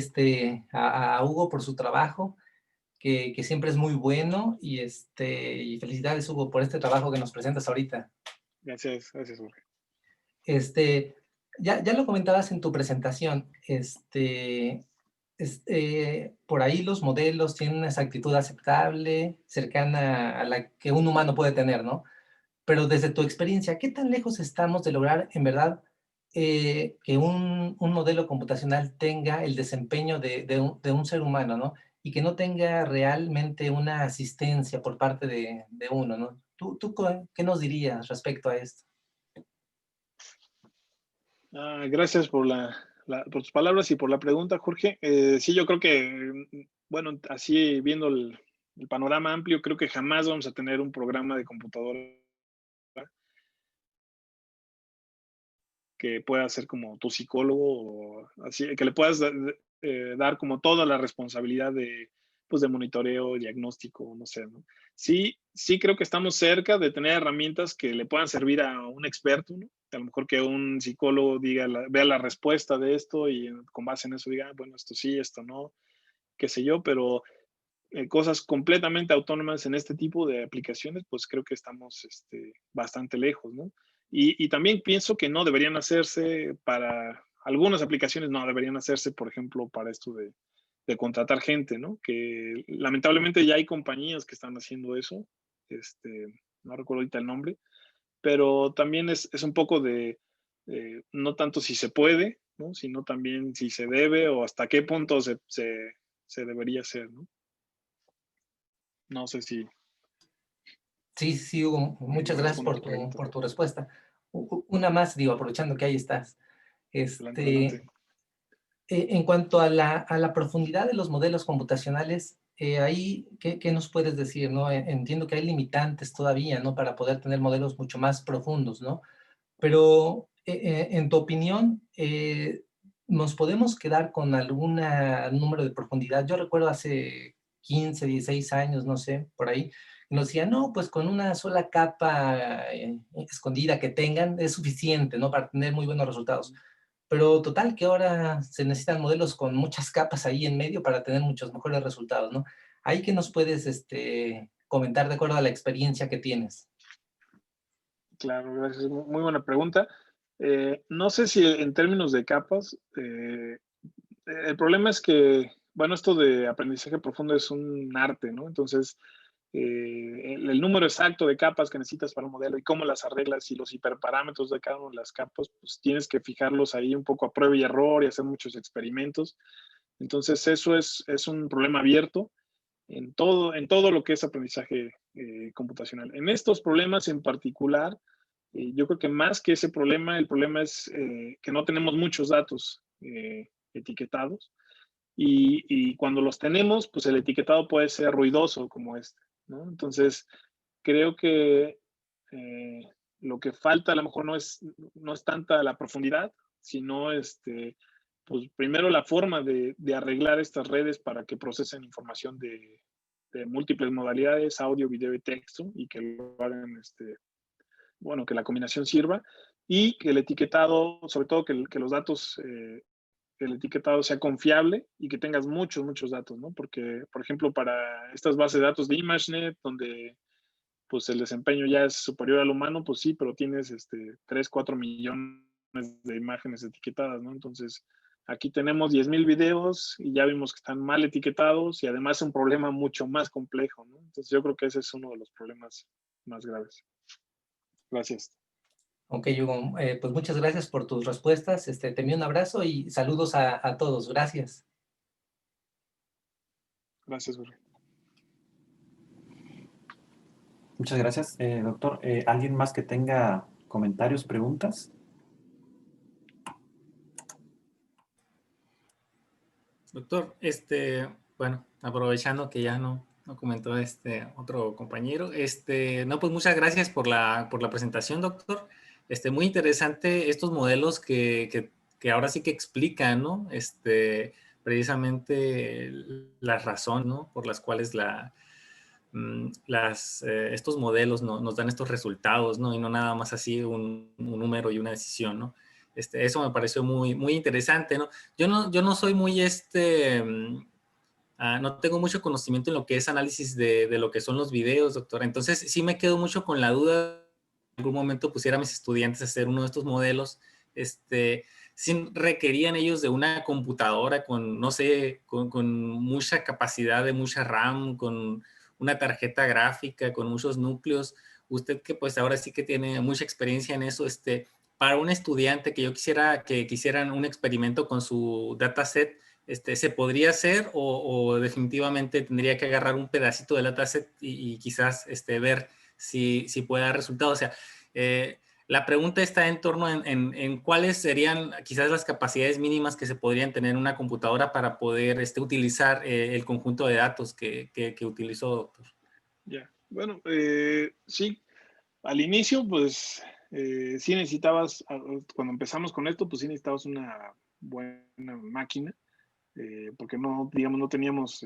a Hugo por su trabajo, que siempre es muy bueno, y felicidades, Hugo, por este trabajo que nos presentas ahorita. Gracias, Jorge. Ya lo comentabas en tu presentación, por ahí los modelos tienen una exactitud aceptable, cercana a la que un humano puede tener, ¿no? Pero desde tu experiencia, ¿qué tan lejos estamos de lograr, en verdad, que un modelo computacional tenga el desempeño de un ser humano, ¿no? Y que no tenga realmente una asistencia por parte de uno, ¿no? ¿Tú qué nos dirías respecto a esto? Gracias por por tus palabras y por la pregunta, Jorge. Sí, yo creo que, bueno, así viendo el panorama amplio, creo que jamás vamos a tener un programa de computadora que pueda ser como tu psicólogo, o así, que le puedas dar como toda la responsabilidad pues de monitoreo, diagnóstico, no sé, ¿no? Sí, creo que estamos cerca de tener herramientas que le puedan servir a un experto, ¿no? A lo mejor que un psicólogo vea la respuesta de esto y con base en eso diga, bueno, esto sí, esto no, qué sé yo, pero cosas completamente autónomas en este tipo de aplicaciones, pues creo que estamos bastante lejos, ¿no? Y también pienso que no deberían hacerse para algunas aplicaciones, no deberían hacerse, por ejemplo, para esto de contratar gente, ¿no? Que lamentablemente ya hay compañías que están haciendo eso, no recuerdo ahorita el nombre, pero también es un poco de, no tanto si se puede, ¿no? Sino también si se debe o hasta qué punto se debería hacer, ¿no? No sé si... Sí, Hugo, muchas gracias por tu respuesta. Una más, digo, aprovechando que ahí estás. Adelante. En cuanto a la profundidad de los modelos computacionales, ahí, ¿qué nos puedes decir, no? Entiendo que hay limitantes todavía, ¿no? Para poder tener modelos mucho más profundos, ¿no? Pero, en tu opinión, ¿nos podemos quedar con algún número de profundidad? Yo recuerdo hace 15, 16 años, no sé, por ahí, nos decían, no, pues con una sola capa escondida que tengan es suficiente, ¿no? Para tener muy buenos resultados. Pero total que ahora se necesitan modelos con muchas capas ahí en medio para tener muchos mejores resultados, ¿no? Ahí que nos puedes comentar de acuerdo a la experiencia que tienes. Claro, gracias. Muy buena pregunta. No sé si en términos de capas, el problema es que, bueno, esto de aprendizaje profundo es un arte, ¿no? Entonces, el número exacto de capas que necesitas para un modelo y cómo las arreglas y los hiperparámetros de cada una de las capas, pues tienes que fijarlos ahí un poco a prueba y error y hacer muchos experimentos. Entonces, eso es un problema abierto en todo lo que es aprendizaje computacional. En estos problemas en particular, yo creo que más que ese problema, el problema es que no tenemos muchos datos etiquetados, y cuando los tenemos, pues el etiquetado puede ser ruidoso como este, ¿no? Entonces, creo que lo que falta a lo mejor no es tanta la profundidad, sino pues primero la forma de arreglar estas redes para que procesen información de múltiples modalidades, audio, video y texto, y que lo hagan, bueno, que la combinación sirva. y que el etiquetado, sobre todo que los datos, el etiquetado sea confiable y que tengas muchos datos, ¿no? Porque, por ejemplo, para estas bases de datos de ImageNet, donde pues el desempeño ya es superior al humano, pues sí, pero tienes 3, 4 millones de imágenes etiquetadas, ¿no? Entonces, aquí tenemos 10,000 videos y ya vimos que están mal etiquetados y además es un problema mucho más complejo, ¿no? Entonces, yo creo que ese es uno de los problemas más graves. Gracias. Ok, Hugo, pues muchas gracias por tus respuestas. Te envío un abrazo y saludos a todos. Gracias. Gracias, Jorge. Muchas gracias, doctor. ¿Alguien más que tenga comentarios, preguntas? Doctor, bueno, aprovechando que ya no comentó otro compañero, no, pues muchas gracias por la presentación, doctor. Muy interesante estos modelos que ahora sí que explican, ¿no? Precisamente las razones, ¿no? Por las cuales estos modelos nos dan estos resultados, ¿no? Y no nada más así un número y una decisión, ¿no? Eso me pareció muy interesante, ¿no? Yo no soy muy, no tengo mucho conocimiento en lo que es análisis de lo que son los videos, doctor. Entonces, sí me quedo mucho con la duda. En algún momento pusiera a mis estudiantes a hacer uno de estos modelos, sí requerían ellos de una computadora con, no sé, con mucha capacidad de mucha RAM, con una tarjeta gráfica, con muchos núcleos. Usted que pues ahora sí que tiene mucha experiencia en eso, para un estudiante que yo quisiera que quisieran un experimento con su dataset, ¿se podría hacer o definitivamente tendría que agarrar un pedacito del dataset y quizás ver si puede dar resultados? O sea, la pregunta está en torno en cuáles serían quizás las capacidades mínimas que se podrían tener en una computadora para poder utilizar el conjunto de datos que utilizó, doctor. Ya, bueno, sí, al inicio, pues, sí necesitabas, cuando empezamos con esto, pues sí necesitabas una buena máquina, porque no, digamos, no teníamos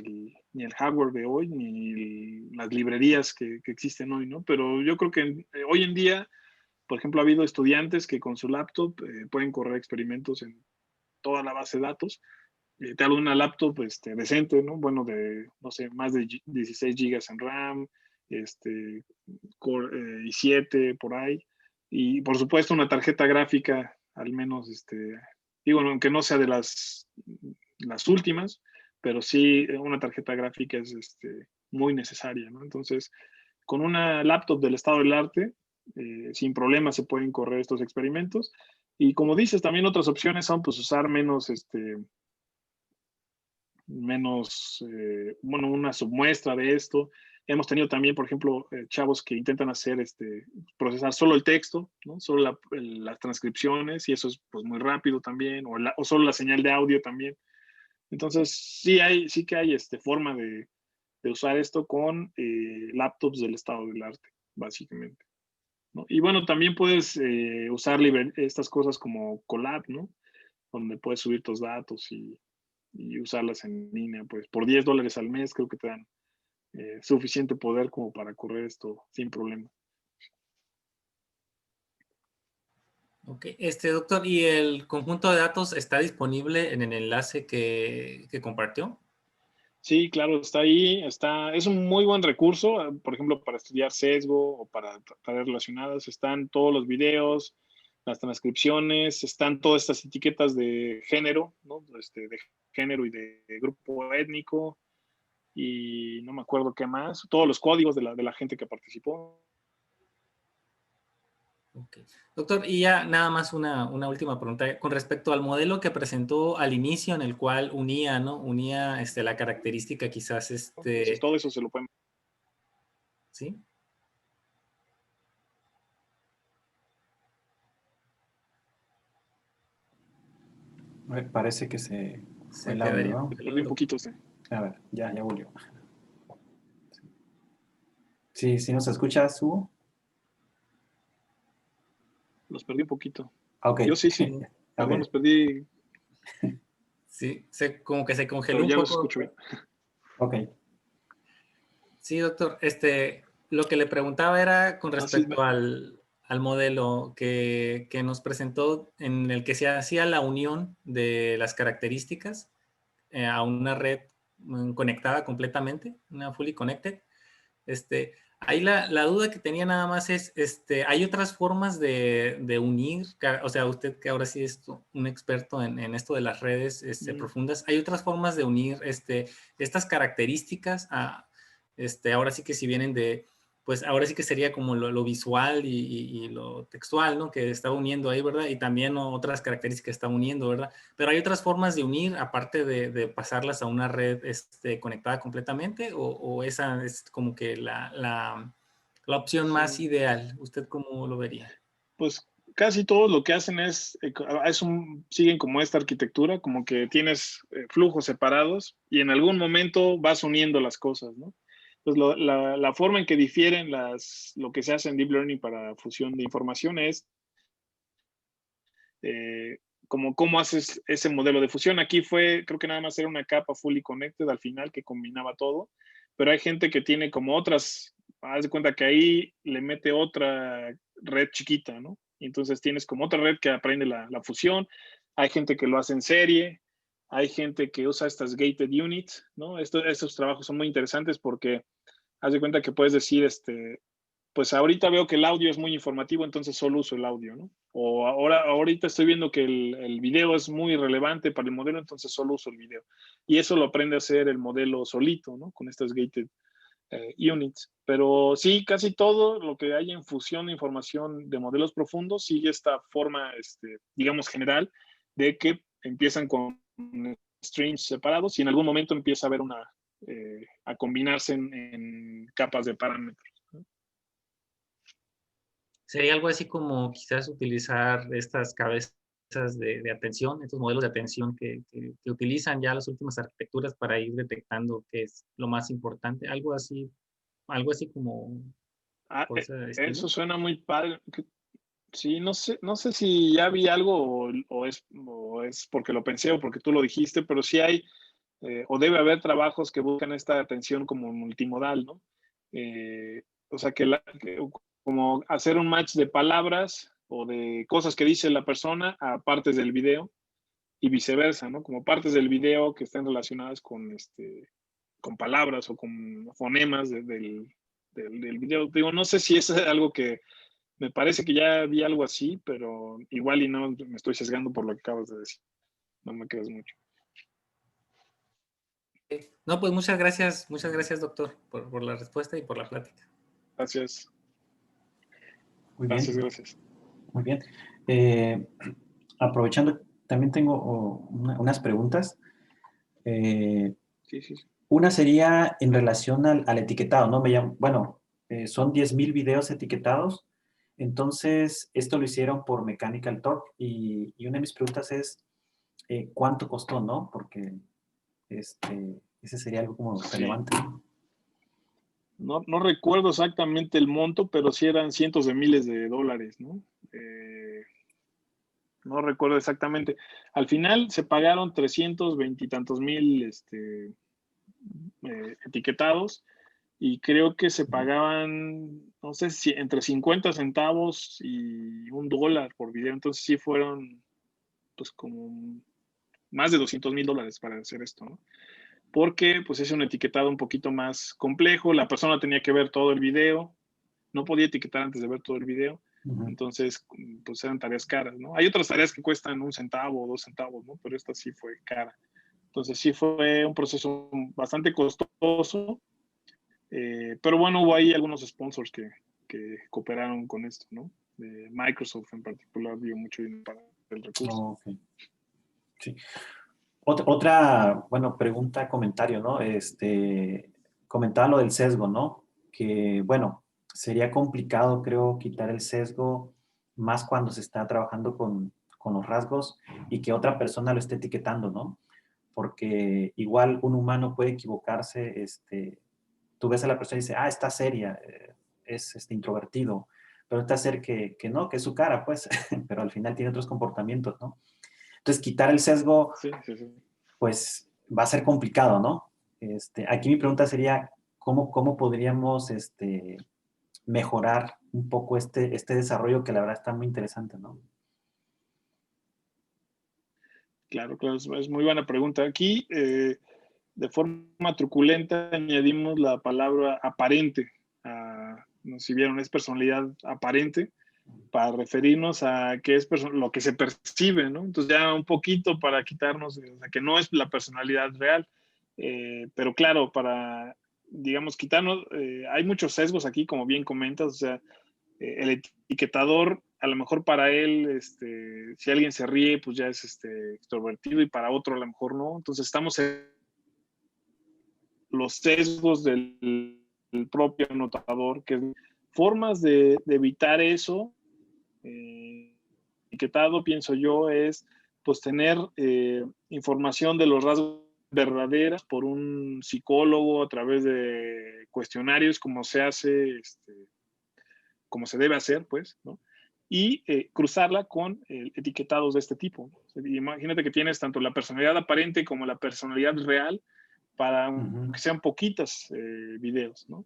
ni el hardware de hoy, ni las librerías que existen hoy, ¿no? Pero yo creo que hoy en día, por ejemplo, ha habido estudiantes que con su laptop pueden correr experimentos en toda la base de datos. Te hablo de una laptop decente, ¿no? Bueno, de, no sé, más de 16 gigas en RAM, Core i7 por ahí. Y por supuesto una tarjeta gráfica, al menos, digo, aunque no sea de las últimas, pero sí una tarjeta gráfica es muy necesaria, ¿no? Entonces, con una laptop del estado del arte, sin problema se pueden correr estos experimentos. Y como dices, también otras opciones son pues usar menos, bueno, una submuestra de esto. Hemos tenido también, por ejemplo, chavos que intentan hacer, procesar solo el texto, ¿no? Solo las transcripciones, y eso es pues muy rápido también, o solo la señal de audio también. Entonces, sí que hay forma de usar esto con laptops del estado del arte, básicamente, ¿no? Y bueno, también puedes usar estas cosas como Colab, ¿no? Donde puedes subir tus datos y usarlas en línea, pues por $10 al mes creo que te dan suficiente poder como para correr esto sin problema. Ok, doctor, ¿y el conjunto de datos está disponible en el enlace que compartió? Sí, claro, está ahí, es un muy buen recurso, por ejemplo, para estudiar sesgo o para tareas relacionadas, están todos los videos, las transcripciones, están todas estas etiquetas de género, ¿no? De género y de grupo étnico, y no me acuerdo qué más, todos los códigos de la gente que participó. Okay. Doctor, y ya nada más una última pregunta con respecto al modelo que presentó al inicio en el cual unía, ¿no? Unía la característica quizás Entonces, todo eso se lo pueden... ¿Sí? Parece que se fue el audio, quedaría. ¿no? Perdí un poquito, A ver, ya volvió. Sí, ¿sí nos escuchas, Hugo? los perdí un poquito. Ok. Yo sí. Perdón, Okay. los perdí. Sí, como que se congeló Pero un ya los poco. escucho bien. Ok. Sí, doctor. Lo que le preguntaba era con respecto al al modelo que nos presentó, en el que se hacía la unión de las características a una red conectada completamente, una fully connected. Ahí la duda que tenía nada más es, ¿hay otras formas de unir? O sea, usted que ahora sí es un experto en esto de las redes profundas, ¿hay otras formas de unir estas características a, ahora sí que si vienen de, pues ahora sí que sería como lo visual y lo textual, ¿no? Que está uniendo ahí, ¿verdad? Y también otras características que está uniendo, ¿verdad? Pero hay otras formas de unir, aparte de pasarlas a una red conectada completamente, o esa es como que la opción más ideal. ¿Usted cómo lo vería? Pues casi todos lo que hacen siguen como esta arquitectura, como que tienes flujos separados y en algún momento vas uniendo las cosas, ¿no? Entonces, la forma en que difieren lo que se hace en Deep Learning para fusión de información es como cómo haces ese modelo de fusión. Aquí creo que nada más era una capa fully connected al final que combinaba todo, pero hay gente que tiene como haz de cuenta que ahí le mete otra red chiquita, ¿no? Y entonces tienes como otra red que aprende la fusión. Hay gente que lo hace en serie, hay gente que usa estas gated units, ¿no? Estos trabajos son muy interesantes porque haz de cuenta que puedes decir, pues ahorita veo que el audio es muy informativo, entonces solo uso el audio, ¿no? O ahorita estoy viendo que el video es muy relevante para el modelo, entonces solo uso el video. Y eso lo aprende a hacer el modelo solito, ¿no? Con estas gated units. Pero sí, casi todo lo que hay en fusión de información de modelos profundos sigue esta forma, digamos, general de que empiezan con streams separados y en algún momento empieza a haber a combinarse en capas de parámetros. Sería algo así como quizás utilizar estas cabezas de atención, estos modelos de atención que utilizan ya las últimas arquitecturas para ir detectando qué es lo más importante, algo así como por ese estilo. Eso suena muy padre. Sí, no sé si ya vi algo o es porque lo pensé o porque tú lo dijiste, pero sí hay o debe haber trabajos que buscan esta atención como multimodal, ¿no? O sea, como hacer un match de palabras o de cosas que dice la persona a partes del video y viceversa, ¿no? Como partes del video que estén relacionadas con palabras o con fonemas del video. Digo, no sé si es algo que me parece que ya vi algo así, pero igual y no me estoy sesgando por lo que acabas de decir. No me creas mucho. No, pues muchas gracias, doctor, por la respuesta y por la plática. Gracias. Muy bien. Gracias. Muy bien. Aprovechando, también tengo unas preguntas. Sí. Una sería en relación al etiquetado, ¿no? Son 10,000 videos etiquetados. Entonces, esto lo hicieron por Mechanical Turk y una de mis preguntas es, ¿cuánto costó, no? Porque ese sería algo como relevante. No recuerdo exactamente el monto, pero sí eran cientos de miles de dólares, ¿no? No recuerdo exactamente. Al final se pagaron 320 y tantos mil etiquetados y creo que se pagaban, no sé si entre 50 centavos y $1 por video. Entonces sí fueron pues como más de $200,000 para hacer esto, ¿no? Porque pues es un etiquetado un poquito más complejo, la persona tenía que ver todo el video, no podía etiquetar antes de ver todo el video, entonces pues eran tareas caras, ¿no? Hay otras tareas que cuestan 1 centavo o 2 centavos, ¿no? Pero esta sí fue cara. Entonces sí fue un proceso bastante costoso, pero bueno, hubo ahí algunos sponsors que cooperaron con esto, ¿no? Microsoft en particular dio mucho dinero para el recurso. Oh, okay. Sí. Otra, pregunta, comentario, ¿no? Comentaba lo del sesgo, ¿no? Que, sería complicado, creo, quitar el sesgo más cuando se está trabajando con los rasgos y que otra persona lo esté etiquetando, ¿no? Porque igual un humano puede equivocarse, tú ves a la persona y dices, está seria, es introvertido, pero está ser que no, que es su cara, pues, pero al final tiene otros comportamientos, ¿no? Entonces, quitar el sesgo, sí. pues, va a ser complicado, ¿no? Aquí mi pregunta sería, ¿cómo podríamos, mejorar un poco este desarrollo que la verdad está muy interesante, ¿no? Claro, claro, es muy buena pregunta. Aquí, de forma truculenta, añadimos la palabra aparente. No sé si vieron, es personalidad aparente, para referirnos a qué es lo que se percibe, ¿no? Entonces ya un poquito para quitarnos, o sea, que no es la personalidad real, pero claro, para, digamos, quitarnos, hay muchos sesgos aquí, como bien comentas, o sea, el etiquetador, a lo mejor para él, si alguien se ríe, pues ya es extrovertido, y para otro a lo mejor no. Entonces estamos en los sesgos del propio anotador, que es formas de evitar eso. Etiquetado, pienso yo, es pues tener información de los rasgos verdaderas por un psicólogo a través de cuestionarios, como se hace, como se debe hacer, pues, ¿no? Y cruzarla con etiquetados de este tipo. Imagínate que tienes tanto la personalidad aparente como la personalidad real para que sean poquitas videos, ¿no?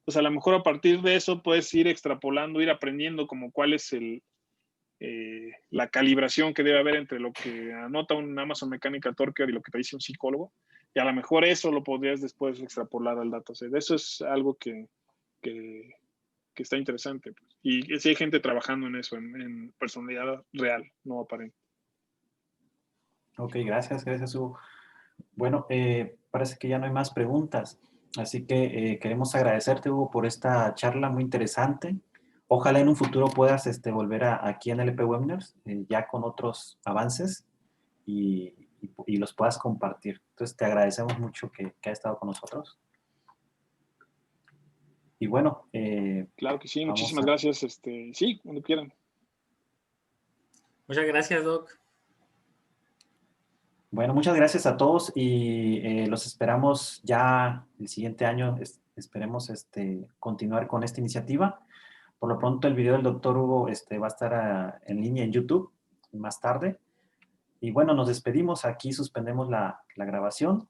Pues a lo mejor a partir de eso puedes ir extrapolando, ir aprendiendo como cuál es la calibración que debe haber entre lo que anota un Amazon Mechanical Turker y lo que te dice un psicólogo, y a lo mejor eso lo podrías después extrapolar al dataset. Eso es algo que está interesante, pues. Y sí hay gente trabajando en eso, en personalidad real, no aparente. Ok, gracias, Hugo. Bueno, parece que ya no hay más preguntas, así que queremos agradecerte, Hugo, por esta charla muy interesante. Ojalá en un futuro puedas volver aquí en LP Webinars, ya con otros avances y los puedas compartir. Entonces, te agradecemos mucho que hayas estado con nosotros. Y bueno, claro que sí, muchísimas gracias. Sí, cuando quieran. Muchas gracias, Doc. Bueno, muchas gracias a todos y los esperamos ya el siguiente año. Esperemos continuar con esta iniciativa. Por lo pronto, el video del doctor Hugo va a estar en línea en YouTube más tarde. Y bueno, nos despedimos. Aquí suspendemos la grabación